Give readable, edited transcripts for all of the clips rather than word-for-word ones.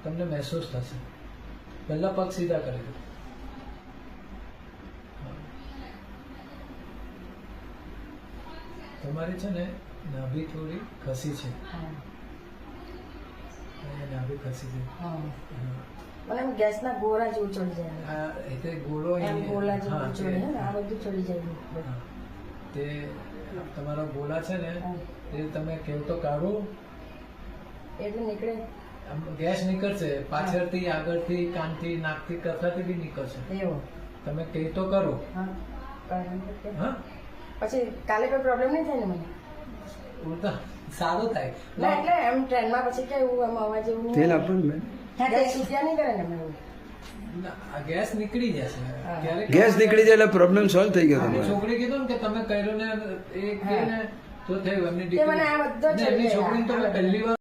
તમને મહેસૂસ થશે. પહેલા પગ સીધા કરી દો. તમારી છે ને નાભી થોડી ખસી છે. નાભી ખસી છે. મને એમ ગેસના ગોળા જેવું ચડી જાય. આ એટલે ગોળો એમ ગોળા જેવું ચડી જાય ને, આ બધું ચડી જાય. તે તમારો ગોળા છે ને એ તમે કેવ તો કાઢો એટલે નીકળે. ગેસ નીકળશે પાછળથી, આગળથી, કાનથી, નાકથી, કથાથી બી નીકળશે. એવું તમે કહી તો કરો. હા પછી કાલે કોઈ પ્રોબ્લેમ નહીં થાય ને મને? ઉલટા સારું થાય. ના એટલે એમ ટ્રેનમાં પછી કેવું એમ અવાજ એવું તેલ આપણને ગેસ છૂટ્યા નહીં કરે ને એમ એવું. આ ગેસ નીકળી જશે. ક્યારેક ગેસ નીકળી જાય એટલે પ્રોબ્લેમ સોલ્વ થઈ ગયો આની તમારો. છોકરી કીધું ને કે તમે કર્યું ને એ કે ને તો થયું. એમની તે મને આ બધો દીકરી એમની છોકરીને તો મેં પહેલી વાર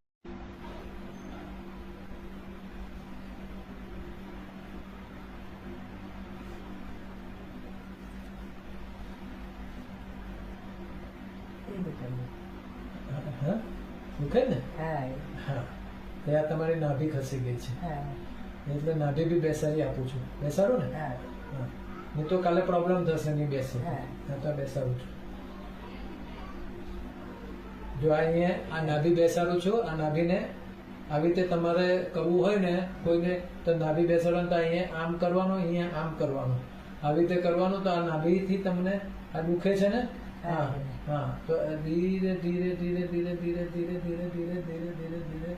દુખે ને. હા તે આ તમારી નાભી ખસી ગઈ છે એટલે નાભી બી બેસાડી આપું છું. બેસાડો ને. હા નહીં તો કાલે પ્રોબ્લેમ થશે નહીં બેસો. હા તો બેસાડું છું. જો અહીંયા આ નાભી બેસાડું છું. આ નાભીને આવી રીતે તમારે કરવું હોય ને કોઈને તો નાભી બેસાડવાનું તો અહીંયા આમ કરવાનું, અહીંયા આમ કરવાનું, આવી રીતે કરવાનું. તો આ નાભીથી તમને આ દુખે છે ને. હા હા તો ધીરે ધીરે ધીરે ધીરે ધીરે ધીરે ધીરે ધીરે ધીરે ધીરે ધીરે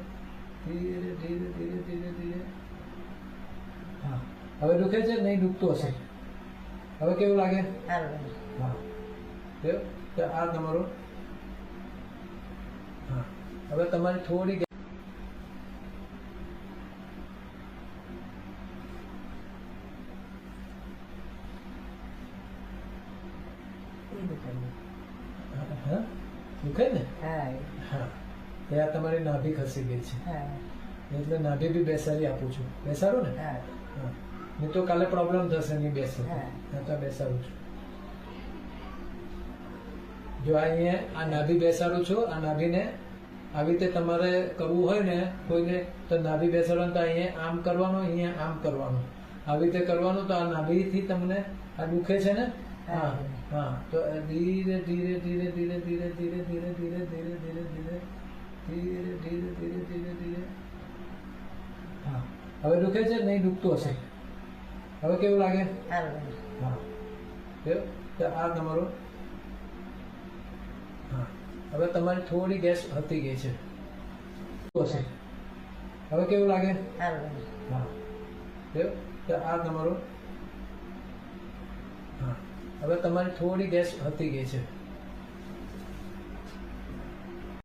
ધીરે ધીરે ધીરે ધીરે ધીરે. હા હવે દુખે છે? નહીં દુખતું હશે. હવે કેવું લાગે? હા તો આ તમારું. હા હવે તમારી થોડી દુખે ને. હા તે આ તમારી નાભી ખસી ગઈ છે એટલે નાભી બી બેસાડી આપું છું. બેસાડો ને. હા નહીં તો કાલે પ્રોબ્લેમ થશે નહીં બેસો. હા તો બેસાડું છું. જો અહીંયા આ નાભી બેસાડું છું. આ નાભીને આવી રીતે તમારે કરવું હોય ને કોઈને તો નાભી બેસાડવાનું તો અહીંયા આમ કરવાનું, અહીંયા આમ કરવાનું, આવી રીતે કરવાનું. તો આ નાભીથી તમને આ દુખે છે ને. હા હા તો ધીરે ધીરે ધીરે ધીરે ધીરે ધીરે ધીરે ધીરે ધીરે ધીરે ધીરે ધીરે ધીરે ધીરે ધીરે ધીરે. હા હવે દુખે છે? નહીં દુખતું હશે. હવે કેવું લાગે? હા તો આ તમારું. હા હવે તમારી થોડી ગેસ હતી ગઈ છે. હશે. હવે કેવું લાગે? હા તો આ તમારું. હા હવે તમારી થોડી ગેસ હતી ગઈ છે.